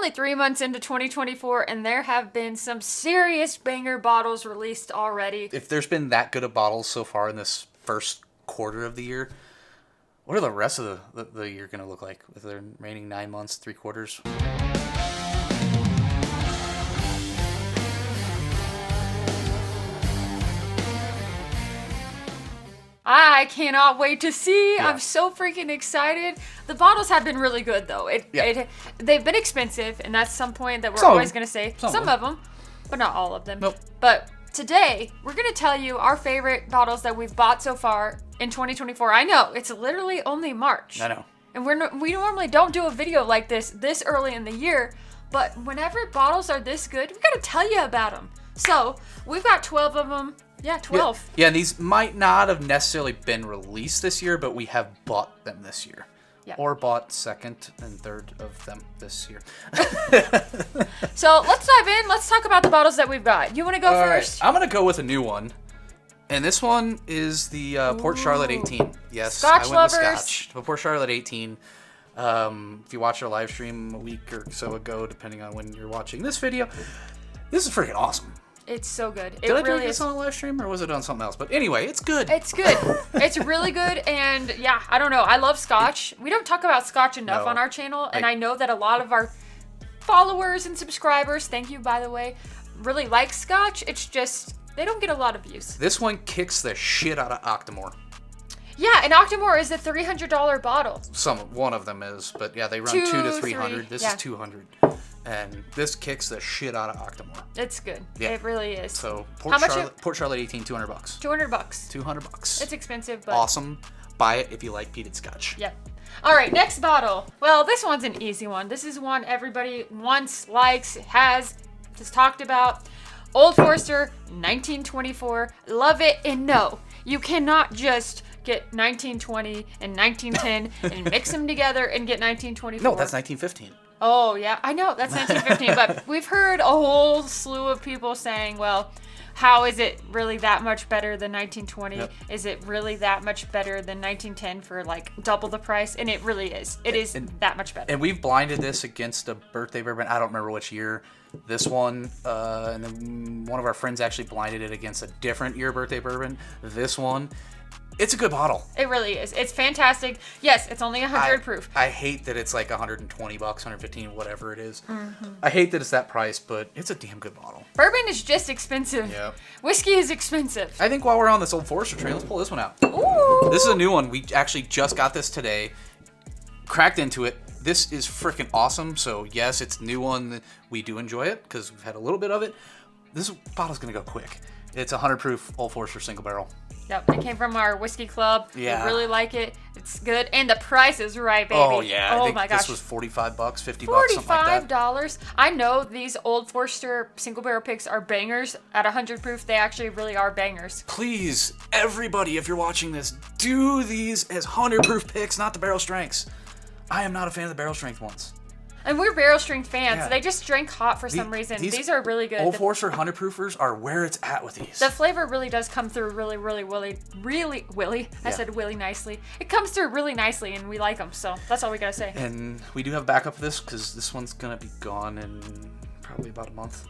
only 3 months into 2024, and there have been some serious banger bottles released already. If there's been that good of bottles so far in this first quarter of the year, what are the rest of the year going to look like with the remaining 9 months, 3 quarters? I cannot wait to see. Yeah. I'm so freaking excited. The bottles have been really good, though. They've been expensive, and that's some point that we're always going to say. Some of them, but not all of them. Nope. But today, we're going to tell you our favorite bottles that we've bought so far in 2024. I know, it's literally only March. I know. And we normally don't do a video like this early in the year, but whenever bottles are this good, we got to tell you about them. So, we've got 12 of them. Yeah, 12. Yeah, and these might not have necessarily been released this year, but we have bought them this year. Yeah. Or bought second and third of them this year. So let's dive in. Let's talk about the bottles that we've got. You want to go first? Right. I'm going to go with a new one. And this one is the Port Charlotte 18. Yes, Scotch I went lovers. with Scotch. The Port Charlotte 18. If you watched our live stream a week or so ago, depending on when you're watching this video, this is freaking awesome. It's so good. Did I do this on a live stream or was it on something else? But anyway, it's good. It's good. It's really good. And yeah, I don't know. I love Scotch. We don't talk about Scotch enough on our channel. And I know that a lot of our followers and subscribers, thank you, by the way, really like Scotch. It's just, they don't get a lot of views. This one kicks the shit out of Octomore. Yeah, and Octomore is a $300 bottle. One of them is, but yeah, they run 2 to 300. This is 200. And this kicks the shit out of Octomore. It's good. Yeah. It really is. So Port Charlotte 18, $200. $200. $200. It's expensive, but awesome. Buy it if you like peated Scotch. Yep. All right, next bottle. Well, this one's an easy one. This is one everybody wants, likes, has talked about. Old Forester 1924. Love it. And no, you cannot just get 1920 and 1910 and mix them together and get 1924. No, that's 1915. Oh, yeah. I know, that's 1915. But we've heard a whole slew of people saying, well, how is it really that much better than 1920? Yep. Is it really that much better than 1910 for like double the price? And it really is. It is that much better. And we've blinded this against a birthday bourbon. I don't remember which year. This one, and then one of our friends actually blinded it against a different year birthday bourbon. This one. It's a good bottle. It really is. It's fantastic. Yes, it's only 100 proof. I hate that it's like $120, $115, whatever it is. Mm-hmm. I hate that it's that price, but it's a damn good bottle. Bourbon is just expensive. Yeah. Whiskey is expensive. I think while we're on this Old Forester train, let's pull this one out. Ooh. This is a new one. We actually just got this today. Cracked into it. This is freaking awesome. So yes, it's a new one. We do enjoy it because we've had a little bit of it. This bottle's going to go quick. It's 100 proof Old Forester single barrel. Yep, it came from our whiskey club. Yeah. We really like it. It's good. And the price is right, baby. Oh, yeah. Oh, I think my gosh. this was $45, $50, something like that. $45. I know these Old Forester single barrel picks are bangers. At 100 proof, they actually really are bangers. Please, everybody, if you're watching this, do these as 100 proof picks, not the barrel strengths. I am not a fan of the barrel strength ones. And we're barrel strength fans. Yeah. They just drink hot for some reason. These are really good. Old Forester 100 proofers are where it's at with these. The flavor really does come through really willy. I said willy nicely. It comes through really nicely, and we like them. So that's all we gotta say. And we do have backup of this because this one's gonna be gone in probably about a month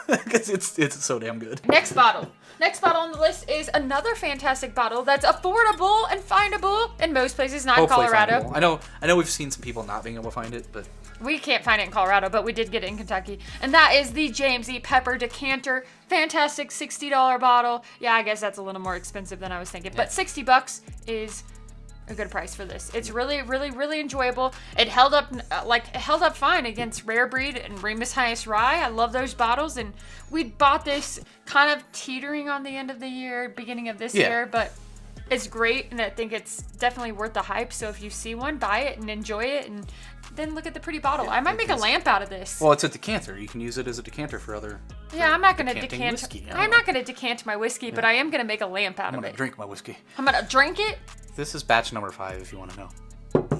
because it's so damn good. Next bottle on the list is another fantastic bottle that's affordable and findable in most places, not hopefully in Colorado. Findable. I know we've seen some people not being able to find it, but we can't find it in Colorado, but we did get it in Kentucky. And that is the Jamesy Pepper decanter. Fantastic $60 bottle. Yeah, I guess that's a little more expensive than I was thinking. But $60 is a good price for this. It's really enjoyable. It held up fine against Rare Breed and Remus Highest Rye. I love those bottles, and we bought this kind of teetering on the end of the year, beginning of this year, but it's great, and I think it's definitely worth the hype. So if you see one, buy it and enjoy it, and then look at the pretty bottle. I might make a lamp out of this. Well, it's a decanter. You can use it as a decanter for other. Yeah, I'm not gonna decant. Whiskey. I'm not gonna decant my whiskey, but I am gonna make a lamp out of it. I'm gonna drink my whiskey. I'm gonna drink it. This is batch number 5, if you want to know.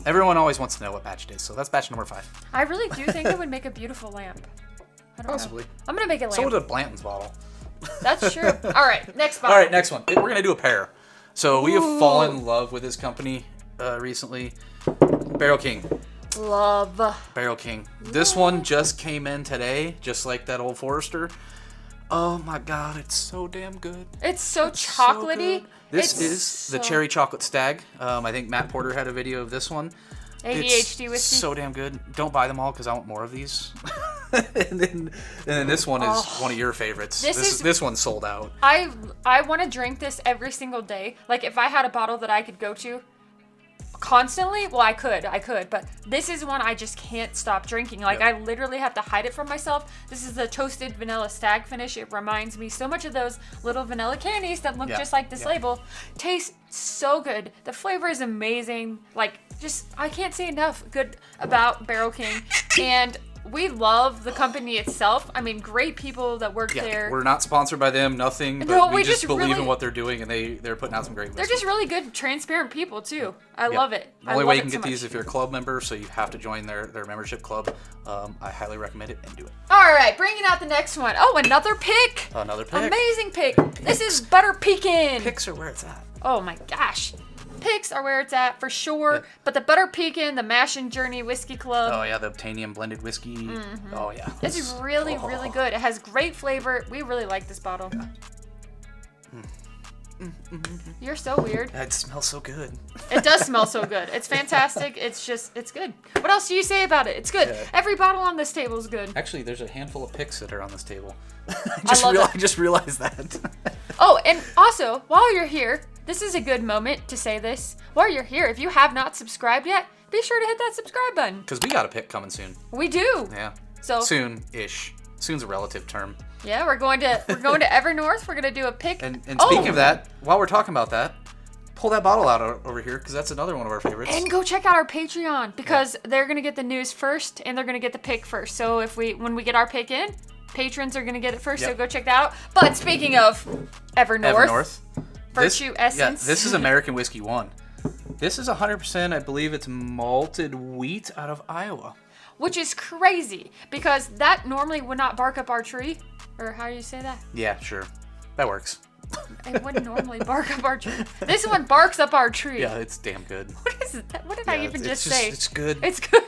Everyone always wants to know what batch it is, so that's batch number 5. I really do think it would make a beautiful lamp. I don't Possibly. know. I'm gonna make a lamp. So would a Blanton's bottle. That's true. All right, next bottle. All right, next one. We're gonna do a pair. So we have fallen in love with this company recently. Barrel King. Love. Barrel King. This one just came in today, just like that Old Forester. Oh my god, it's so damn good. It's so chocolatey. So this is the Cherry Chocolate Stag. I think Matt Porter had a video of this one. ADHD whiskey. So damn good. Don't buy them all because I want more of these. and then this one is one of your favorites. This one's sold out. I want to drink this every single day. Like if I had a bottle that I could go to constantly, well, I could, but this is one I just can't stop drinking. Like I literally have to hide it from myself. This is the toasted vanilla stag finish. It reminds me so much of those little vanilla candies that look just like this label. Tastes so good. The flavor is amazing. Like just, I can't say enough good about Barrel King. And we love the company itself. I mean, great people that work there. We're not sponsored by them, nothing. But no, we just believe in what they're doing, and they're putting out some great whiskey. They're just really good, transparent people too. I love it. The only way you can get these if you're a club member, so you have to join their membership club. I highly recommend it and do it. All right, bringing out the next one. Oh, another pick. Another pick. Amazing pick. This is Butter Pecan. Picks are where it's at. Oh my gosh. Picks are where it's at for sure. But the Butter Pecan, the Mash and Journey Whiskey Club. Oh yeah, the Obtainium blended whiskey. Mm-hmm. Oh yeah. This is really, really good. It has great flavor. We really like this bottle. You're so weird. It smells so good. It does smell so good. It's fantastic. It's good. What else do you say about it? It's good. Yeah. Every bottle on this table is good. Actually, there's a handful of picks that are on this table. I just realized that. Oh, and also, while you're here, this is a good moment to say this. While you're here, if you have not subscribed yet, be sure to hit that subscribe button. Because we got a pick coming soon. We do. Yeah. So soon-ish. Soon's a relative term. Yeah, we're going to Evernorth. We're gonna do a pick. And speaking of that, while we're talking about that, pull that bottle out over here because that's another one of our favorites. And go check out our Patreon because they're gonna get the news first and they're gonna get the pick first. So when we get our pick in, patrons are gonna get it first. So go check that out. But speaking of Evernorth. Virtue Essence. Yeah, this is American Whiskey 1. This is 100%, I believe it's malted wheat out of Iowa. Which is crazy because that normally would not bark up our tree. Or how do you say that? Yeah, sure. That works. It wouldn't normally bark up our tree. This one barks up our tree. Yeah, it's damn good. What is it? What did I even just say? It's good. It's good.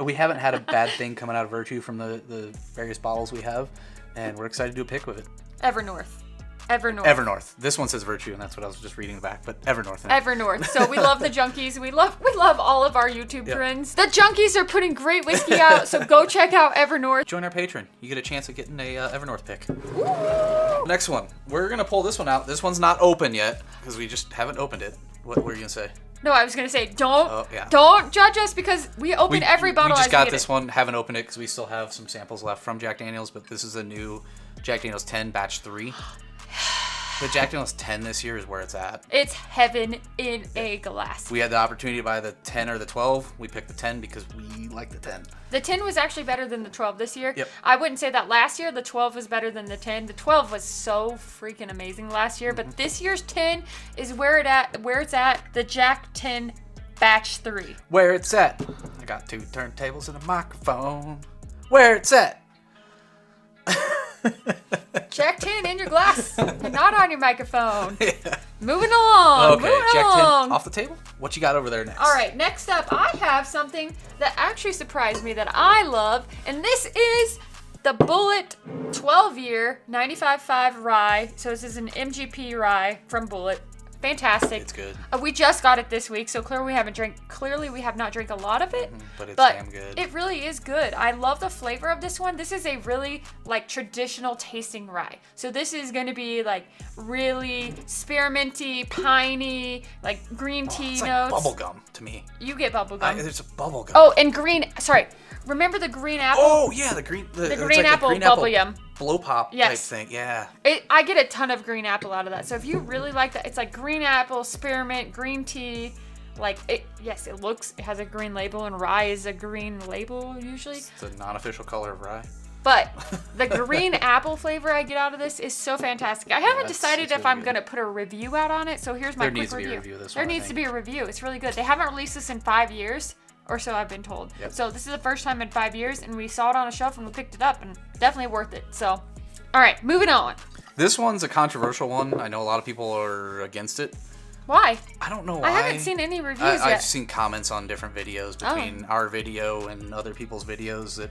We haven't had a bad thing coming out of Virtue from the various bottles we have, and we're excited to do a pick with it. Evernorth. This one says Virtue, and that's what I was just reading back. But Evernorth. Evernorth. So we love the junkies. We love all of our YouTube friends. The junkies are putting great whiskey out. So go check out Evernorth. Join our Patreon. You get a chance at getting a Evernorth pick. Ooh. Next one. We're gonna pull this one out. This one's not open yet because we just haven't opened it. What were you gonna say? No, I was gonna say don't judge us because we open every bottle. We just got this one. Haven't opened it because we still have some samples left from Jack Daniel's. But this is a new Jack Daniel's 10 batch 3. The Jack Daniel's 10 this year is where it's at. It's heaven in a glass. We had the opportunity to buy the 10 or the 12. We picked the 10 because we like the 10. The 10 was actually better than the 12 this year. Yep. I wouldn't say that last year. The 12 was better than the 10. The 12 was so freaking amazing last year. But this year's 10 is where it's at. The Jack 10 batch 3. Where it's at. I got 2 turntables and a microphone. Where it's at. Jack 10 in your glass and not on your microphone. Moving along. Okay, Jack 10 off the table. What you got over there next? All right, next up, I have something that actually surprised me that I love, and this is the Bulleit 12-year 95.5 rye. So this is an MGP rye from Bulleit. Fantastic. It's good. We just got it this week, so clearly we have not drank a lot of it. But it's damn good. It really is good. I love the flavor of this one. This is a really traditional tasting rye. So this is going to be really spearminty, piney, green tea it's notes. Like bubblegum to me. You get bubblegum. There's a bubblegum. Oh, and green. Sorry. Remember the green apple? Oh yeah, the green apple bubble yum. Blow pop type thing. Yeah. I get a ton of green apple out of that. So if you really like that, it's like green apple, spearmint, green tea. It has a green label, and rye is a green label usually. It's a non-official color of rye. But the green apple flavor I get out of this is so fantastic. I haven't decided if I'm going to put a review out on it. So here's my quick review. There needs to be a review. It's really good. They haven't released this in 5 years. Or so I've been told. Yep. So this is the first time in 5 years, and we saw it on a shelf and we picked it up, and definitely worth it. So, all right, moving on. This one's a controversial one. I know a lot of people are against it. Why? I don't know why. I haven't seen any reviews yet. I've seen comments on different videos between our video and other people's videos that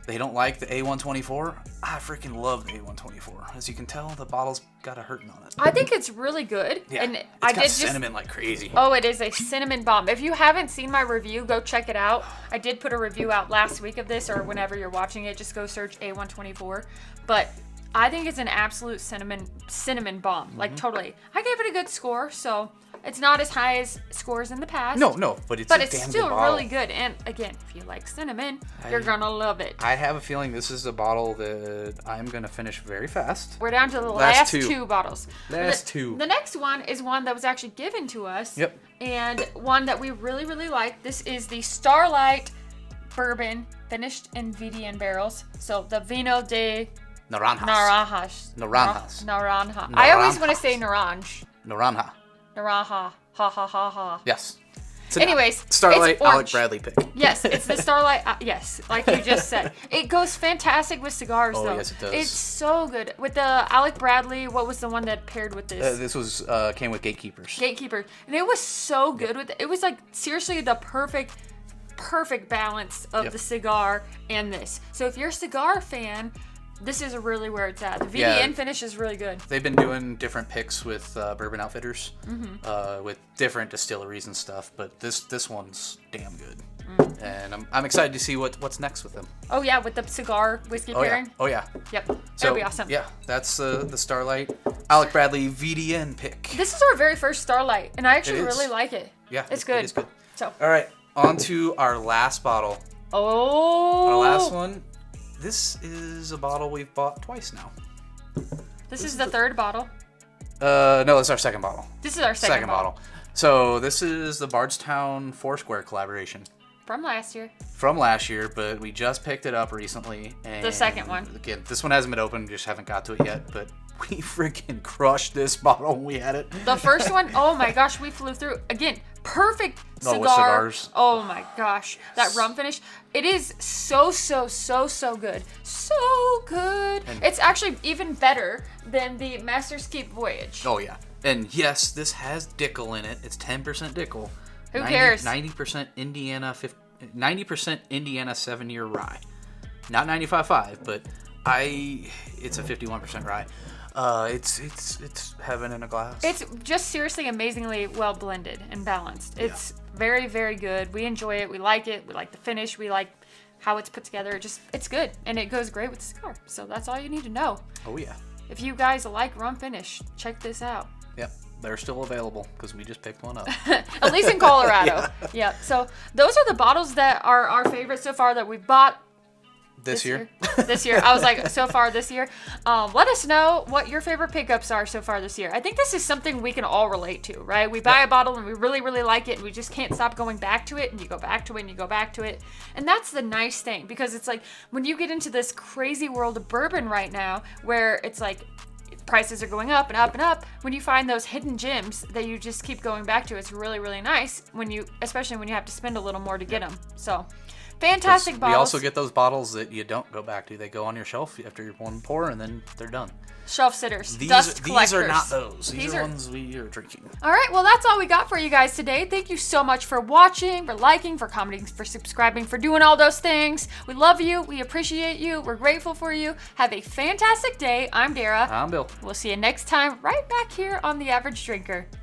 they don't like the A124. I freaking love the A124. As you can tell, the bottle's got a hurting on it. I think it's really good. Yeah, and it's got cinnamon like crazy. Oh, it is a cinnamon bomb. If you haven't seen my review, go check it out. I did put a review out last week of this, or whenever you're watching it, just go search A124. But I think it's an absolute cinnamon bomb. Like, totally. I gave it a good score, so it's not as high as scores in the past. No, but it's still really good. And again, if you like cinnamon, you're gonna love it. I have a feeling this is a bottle that I'm gonna finish very fast. We're down to the last two bottles. Two. The next one is one that was actually given to us. Yep. And one that we really, really like. This is the Starlight bourbon, finished in VDN barrels. So the Vino de Naranjas. Naranja. I always want to say Naranj. Naranja. Ha ha ha. Yes. Anyways, Starlight it's Alec orange. Bradley pick. Yes, it's the Starlight. Yes, like you just said. It goes fantastic with cigars, though. Yes, it does. It's so good. With the Alec Bradley, what was the one that paired with this? This was came with Gatekeepers. Gatekeeper. And it was so good with it. It was like seriously the perfect balance of the cigar and this. So if you're a cigar fan, this is really where it's at. The VDN finish is really good. They've been doing different picks with Bourbon Outfitters, with different distilleries and stuff, but this one's damn good. And I'm excited to see what's next with them. Oh yeah, with the cigar whiskey pairing. Oh yeah. Yep. That'll be awesome. Yeah, that's the Starlight Alec Bradley VDN pick. This is our very first Starlight, and I actually really like it. Yeah, it's good. It is good. So. All right, on to our last bottle. Oh. Our last one. This is a bottle we've bought twice now. This is the third bottle? No, it's our second bottle. This is our second bottle. So this is the Bardstown Foursquare collaboration. From last year, but we just picked it up recently. And the second one. Again, this one hasn't been opened, we just haven't got to it yet, but we freaking crushed this bottle when we had it. The first one, oh my gosh, we flew through. Again, perfect cigar. With cigars. Oh my gosh, that rum finish. It is so good. So good. And it's actually even better than the Master's Keep Voyage. Oh yeah. And yes, this has Dickel in it. It's 10% Dickel. Who cares? 90% Indiana 7-year rye. Not 95.5, but it's a 51% rye. It's heaven in a glass. It's just seriously amazingly well blended and balanced. It's very, very good. We enjoy it. We like it. We like the finish. We like how it's put together. It's good, and it goes great with the cigar. So that's all you need to know. Oh yeah. If you guys like rum finish, check this out. Yep, they're still available because we just picked one up. At least in Colorado. Yeah. So those are the bottles that are our favorites so far that we bought. This year. I was like, so far this year. Let us know what your favorite pickups are so far this year. I think this is something we can all relate to, right? We buy a bottle and we really, really like it and we just can't stop going back to it, and you go back to it and you go back to it. And that's the nice thing, because it's like when you get into this crazy world of bourbon right now where it's like prices are going up and up and up, when you find those hidden gems that you just keep going back to, it's really, really nice especially when you have to spend a little more to get them. So fantastic bottles. We also get those bottles that you don't go back to. They go on your shelf after one pour, and then they're done. Shelf sitters, dust collectors. These are not those. These are ones we are drinking. All right, well, that's all we got for you guys today. Thank you so much for watching, for liking, for commenting, for subscribing, for doing all those things. We love you. We appreciate you. We're grateful for you. Have a fantastic day. I'm Dara. I'm Bill. We'll see you next time right back here on The Average Drinker.